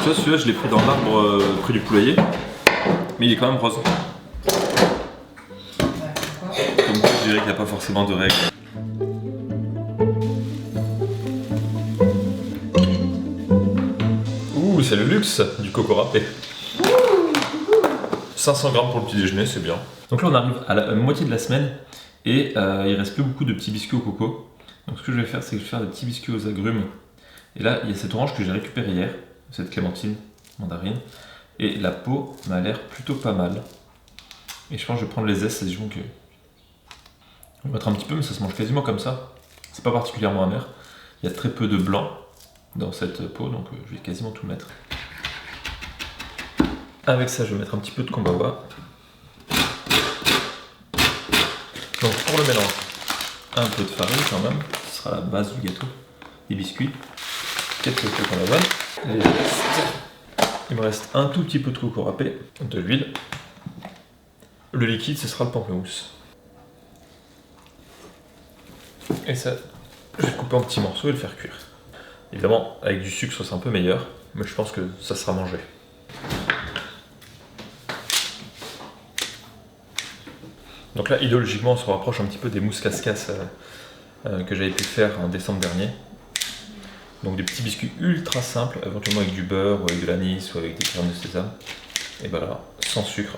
Tu vois, celui-là, je l'ai pris dans l'arbre près du poulailler, mais il est quand même rose. Comme quoi, je dirais qu'il n'y a pas forcément de règles. Ouh, c'est le luxe du coco râpé. 500 grammes pour le petit déjeuner, c'est bien. Donc là, on arrive à la moitié de la semaine et il reste plus beaucoup de petits biscuits au coco. Donc ce que je vais faire, c'est que je vais faire des petits biscuits aux agrumes. Et là, il y a cette orange que j'ai récupérée hier, cette clémentine, mandarine. Et la peau m'a l'air plutôt pas mal. Et je pense que je vais prendre les zestes, c'est disons que... Je vais mettre un petit peu, mais ça se mange quasiment comme ça. C'est pas particulièrement amer. Il y a très peu de blanc dans cette peau, donc je vais quasiment tout mettre. Avec ça, je vais mettre un petit peu de kombawa. Donc pour le mélange, un peu de farine quand même, ce sera la base du gâteau, des biscuits, quelques feuilles kombawa. Il me reste un tout petit peu de coco râpé, de l'huile. Le liquide, ce sera le pamplemousse. Et ça, je vais le couper en petits morceaux et le faire cuire. Évidemment, avec du sucre, c'est un peu meilleur, mais je pense que ça sera mangé. Donc là, idéologiquement, on se rapproche un petit peu des mousses casse-casse que j'avais pu faire en décembre dernier. Donc des petits biscuits ultra simples, éventuellement avec du beurre, ou avec de l'anis, ou avec des crèmes de sésame. Et bah là, sans sucre.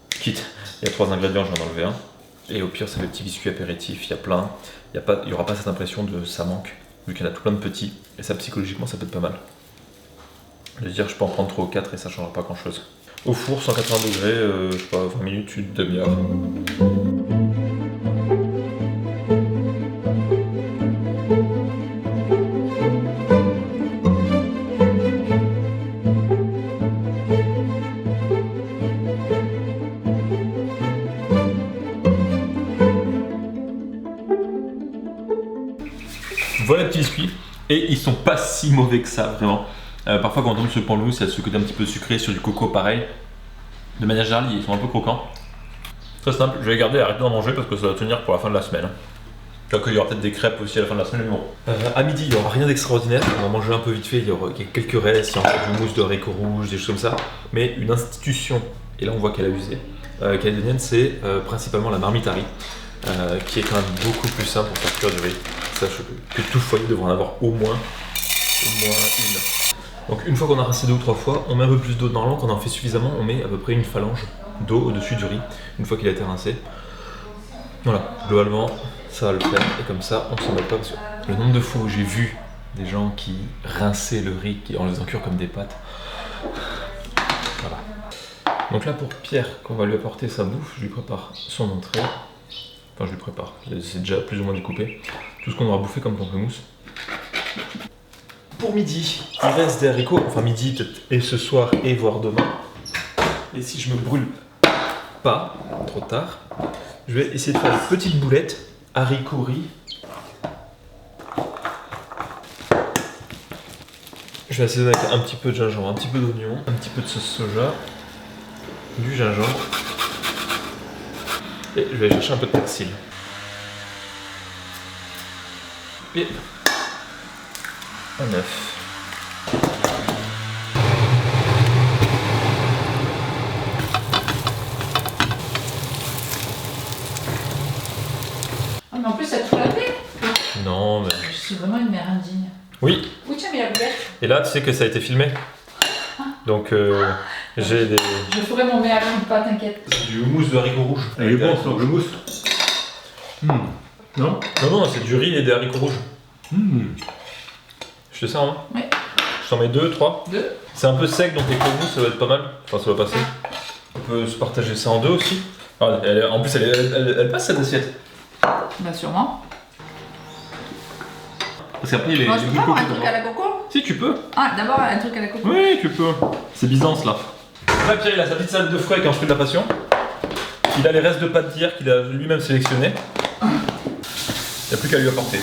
Quitte, il y a 3 ingrédients, je vais en enlever un. Et au pire, c'est le petit biscuit apéritif, il y a plein. Il n'y aura pas cette impression de ça manque, vu qu'il y en a tout plein de petits. Et ça, psychologiquement, ça peut être pas mal. De dire, je peux en prendre 3 ou 4 et ça changera pas grand-chose. Au four, 180 degrés, je sais pas, 20 minutes, une demi-heure. Voilà les petits biscuits, et ils sont pas si mauvais que ça, vraiment. Parfois quand on tombe sur le pamplemousse, il y a ce côté un petit peu sucré, sur du coco pareil. De manière générale, ils sont un peu croquants. Très simple, je vais les garder et arrêter d'en manger parce que ça va tenir pour la fin de la semaine. Donc il y aura peut-être des crêpes aussi à la fin de la semaine, mais bon. À midi, il n'y aura rien d'extraordinaire, on va manger un peu vite fait, il y aura quelques restes, il y aura du mousse de haricots rouges, des choses comme ça. Mais une institution, et là on voit qu'elle a usé, calédonienne, c'est principalement la marmitari, qui est quand même beaucoup plus simple pour faire cuire du riz. Sache que tout foyer devrait en avoir au moins une. Donc une fois qu'on a rincé 2 ou 3 fois, on met un peu plus d'eau dans l'eau. Quand on en fait suffisamment, on met à peu près une phalange d'eau au-dessus du riz, une fois qu'il a été rincé. Voilà, globalement, ça va le faire, et comme ça, on s'en bat pas, parce que le nombre de fois où j'ai vu des gens qui rinçaient le riz en le faisant cuire comme des pâtes. Voilà. Donc là, pour Pierre, qu'on va lui apporter sa bouffe, je lui prépare son entrée. Enfin, je lui prépare, c'est déjà plus ou moins découpé. Tout ce qu'on aura bouffé comme pamplemousse. Pour midi, il reste des haricots, enfin midi peut-être, et ce soir, et voire demain. Et si je me brûle pas, trop tard, je vais essayer de faire des petites boulettes, haricots riz. Je vais assaisonner avec un petit peu de gingembre, un petit peu d'oignon, un petit peu de sauce soja, du gingembre. Et je vais aller chercher un peu de persil. Et un œuf. Ah, mais en plus, ça te la paix. Non, mais... Je suis vraiment une mère indigne. Oui. Où tiens, mais la boulette. Et là, tu sais que ça a été filmé. Donc, j'ai des... Je ferai mon meilleur pas, t'inquiète. C'est du houmous de haricots rouges. Elle est bonne, ça, le mousse. Non? Non, c'est du riz et des haricots rouges. Je te sers, hein? Oui. Je t'en mets 2, 3. 2. C'est un peu sec, donc avec le houmous, ça va être pas mal. Enfin, ça va passer. On peut se partager ça en 2 aussi. Ah, en plus, elle passe cette assiette. Bah, sûrement. Parce qu'après, il y a Moi, les je peux goûts pas de avoir un coco truc à dedans. la coco. Si, tu peux. Ah, d'abord un truc à la coco. Oui, tu peux. C'est Byzance, là. Là, Pierre, il a sa petite salade de fruits avec un fruit de la passion. Il a les restes de pâtes d'hier qu'il a lui-même sélectionné. Il n'y a plus qu'à lui apporter.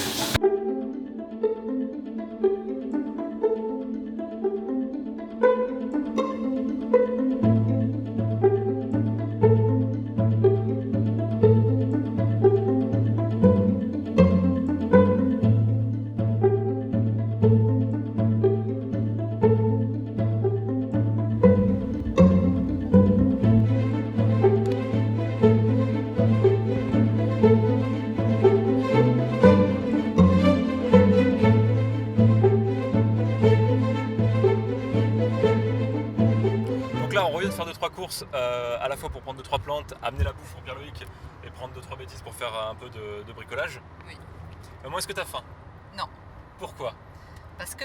courses à la fois pour prendre 2-3 plantes, amener la bouffe pour Pierre-Loïc et prendre 2-3 bêtises pour faire un peu de bricolage. Oui. Maman, est-ce que t'as faim? Non. Pourquoi? Parce que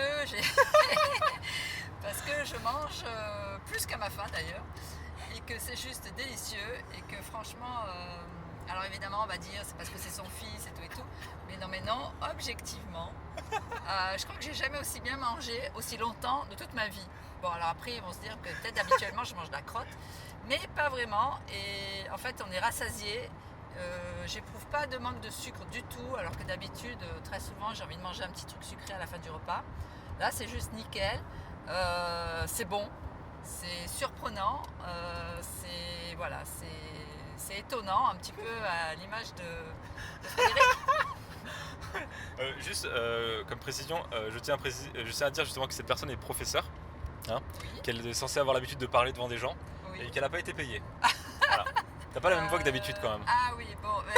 parce que je mange plus qu'à ma faim d'ailleurs, et que c'est juste délicieux, et que franchement, alors évidemment on va dire c'est parce que c'est son fils et tout, mais non, objectivement, je crois que j'ai jamais aussi bien mangé aussi longtemps de toute ma vie. Bon, alors après ils vont se dire que peut-être habituellement je mange de la crotte, mais pas vraiment, et en fait on est rassasié. J'éprouve pas de manque de sucre du tout, alors que d'habitude, très souvent, j'ai envie de manger un petit truc sucré à la fin du repas. Là, c'est juste nickel, c'est bon, c'est surprenant, c'est étonnant, un petit peu à l'image de Frédéric. Comme précision, je tiens à dire justement que cette personne est professeure, hein, Oui. qu'elle est censée avoir l'habitude de parler devant des gens, Oui. et qu'elle n'a pas été payée. Voilà. T'as pas la même voix que d'habitude quand même. Ah oui, bon, en même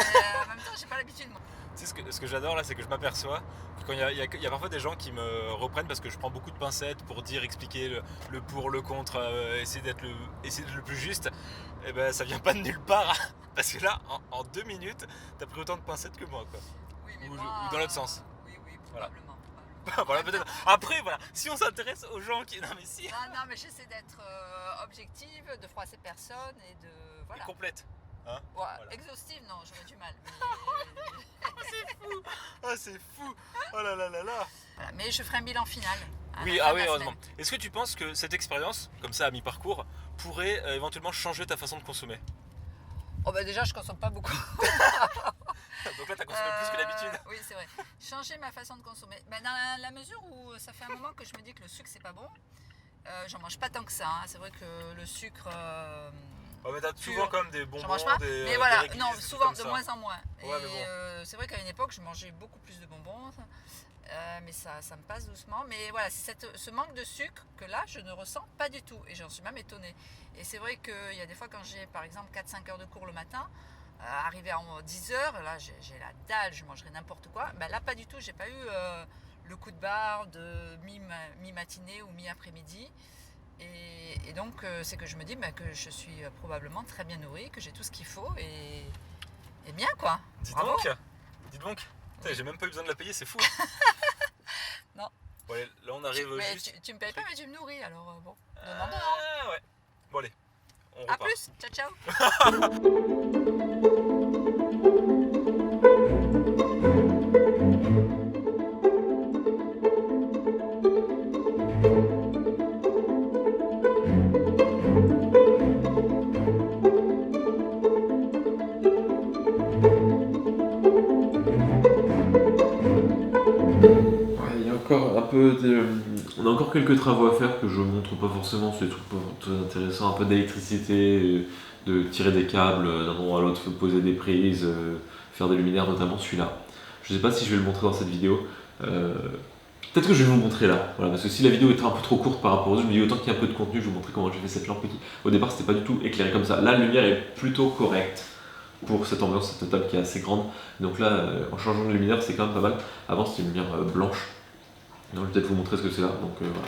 temps, j'ai pas l'habitude moi. Tu sais, ce que j'adore là, c'est que je m'aperçois que quand il y a parfois des gens qui me reprennent parce que je prends beaucoup de pincettes pour dire, expliquer le pour, le contre, essayer d'être le plus juste, et ben ça vient pas de nulle part. Parce que là, en 2 minutes, t'as pris autant de pincettes que moi, quoi. Oui, mais Ou moi, dans l'autre sens. Oui, Voilà. probablement. Voilà, peut-être. Après, voilà, si on s'intéresse aux gens qui. Non, mais si. Non, mais j'essaie d'être objective, de froisser personne et de. Voilà. Et complète. Hein, Ouais, voilà. Exhaustive, non, j'aurais du mal. C'est fou. Ah, c'est fou. Oh là là là là. Voilà, mais je ferai un bilan final. Oui, ah oui, heureusement. Est-ce que tu penses que cette expérience, comme ça à mi-parcours, pourrait éventuellement changer ta façon de consommer? Oh bah déjà, je consomme pas beaucoup. Donc là, t'as consommé plus que d'habitude. Oui, c'est vrai. Changer ma façon de consommer. Ben, dans la mesure où ça fait un moment que je me dis que le sucre, c'est pas bon. J'en mange pas tant que ça. Hein. C'est vrai que le sucre. Oh, mais t'as souvent quand même des bonbons, j'en mange pas. des. Mais voilà, des non, réglisse, souvent comme de ça. moins en moins. Ouais, Et mais bon. c'est vrai qu'à une époque, je mangeais beaucoup plus de bonbons. Mais ça me passe doucement. Mais voilà, c'est ce manque de sucre que là, je ne ressens pas du tout. Et j'en suis même étonnée. Et c'est vrai qu'il y a des fois, quand j'ai par exemple 4-5 heures de cours le matin, arrivé à 10 heures, là j'ai la dalle, je mangerai n'importe quoi. Ben là, pas du tout. J'ai pas eu le coup de barre de mi-matinée ou mi-après-midi. Et donc, c'est que je me dis que je suis probablement très bien nourrie, que j'ai tout ce qu'il faut et bien quoi. Dis Bravo. donc. Putain, j'ai même pas eu besoin de la payer, c'est fou. Non. Bon, allez, là on arrive Mais juste. tu me payes pas, mais tu me nourris, alors bon. Donnant. Ah ouais. Bon allez, on À repart. plus, ciao. Il y a encore un peu on a encore quelques travaux à faire que je montre pas forcément, c'est des trucs pas très intéressants, un peu d'électricité, de tirer des câbles d'un endroit à l'autre, poser des prises, faire des luminaires, notamment celui-là. Je sais pas si je vais le montrer dans cette vidéo. Peut-être que je vais vous le montrer là, voilà, parce que si la vidéo était un peu trop courte par rapport aux autres, je me dis autant qu'il y a un peu de contenu, je vais vous montrer comment j'ai fait cette lampe qui, au départ, c'était pas du tout éclairé comme ça. Là, la lumière est plutôt correcte pour cette ambiance, cette table qui est assez grande. Donc là, en changeant de luminaire, c'est quand même pas mal. Avant, c'était une lumière blanche. Donc, je vais peut-être vous montrer ce que c'est là. Donc voilà.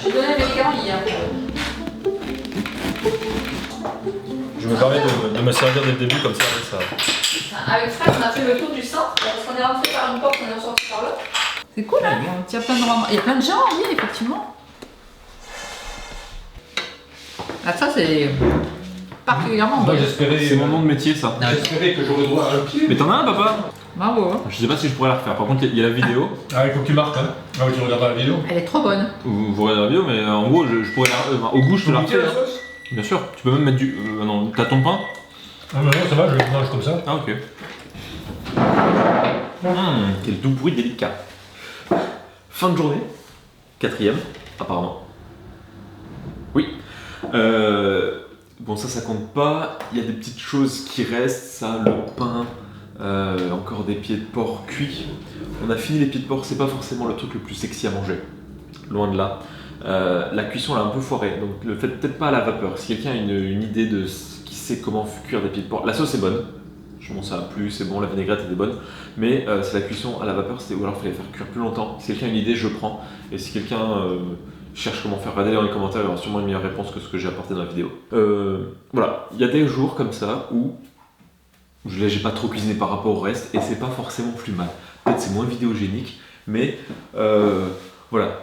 J'ai donné un médicament hier. Je me permets de me servir dès le début, comme ça, ça. Avec Fred, on a fait le tour du centre, parce qu'on est rentré par une porte, on est sorti par l'autre. C'est cool, hein. Il y a plein de romans. Il y a plein de gens, oui, effectivement. Ah, ça, c'est particulièrement Moi bon. j'espérais. C'est mon nom de métier, ça. J'espérais que j'aurais droit à un pied. Mais t'en as un, papa? Bravo. Hein. Je sais pas si je pourrais la refaire. Par contre, il y a la vidéo. Ah, il faut que tu marques, hein. Ah oui, tu regarderas la vidéo. Elle est trop bonne. Vous regardez la vidéo, mais en gros, je pourrais la... au goût, je te la refais. la Hein. sauce. Bien sûr. Tu peux même mettre du... non, t'as ton pain? Ah, mais non, ça va, je le mange comme ça. Ah, ok. Quel doux bruit délicat. Fin de journée. 4ème, apparemment. Oui. Bon, ça compte pas. Il y a des petites choses qui restent. Ça, le pain, encore des pieds de porc cuits. On a fini les pieds de porc. C'est pas forcément le truc le plus sexy à manger. Loin de là. La cuisson, elle a un peu foiré. Donc, le fait peut-être pas à la vapeur. Si quelqu'un a une idée de qui sait comment cuire des pieds de porc, la sauce est bonne. Bon, ça a plu, c'est bon, la vinaigrette était bonne, mais c'est la cuisson à la vapeur, ou alors il fallait faire cuire plus longtemps. Si quelqu'un a une idée, je prends. Et si quelqu'un cherche comment faire, regardez dans les commentaires, il y aura sûrement une meilleure réponse que ce que j'ai apporté dans la vidéo. Voilà, il y a des jours comme ça où j'ai pas trop cuisiné par rapport au reste, et c'est pas forcément plus mal. Peut-être c'est moins vidéogénique, mais voilà,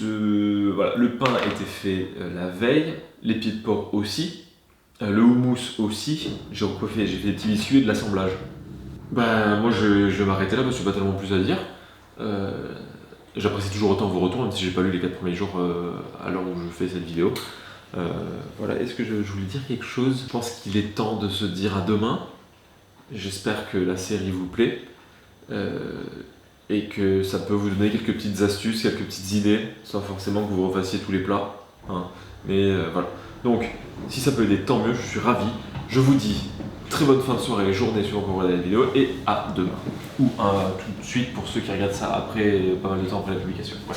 voilà, le pain a été fait la veille, les pieds de porc aussi. Le houmous aussi, j'ai fait des petits biscuits et de l'assemblage. Ben moi je vais m'arrêter là parce que j'ai pas tellement plus à dire. J'apprécie toujours autant vos retours, même si j'ai pas lu les 4 premiers jours à l'heure où je fais cette vidéo. Voilà, est-ce que je voulais dire quelque chose? Je pense qu'il est temps de se dire à demain. J'espère que la série vous plaît. Et que ça peut vous donner quelques petites astuces, quelques petites idées, sans forcément que vous refassiez tous les plats. Hein. Mais voilà. Donc, si ça peut aider, tant mieux, je suis ravi. Je vous dis très bonne fin de soirée, journée suivant que vous regardez la vidéo, et à demain. Ou tout de suite pour ceux qui regardent ça après pas mal de temps après la publication. Ouais.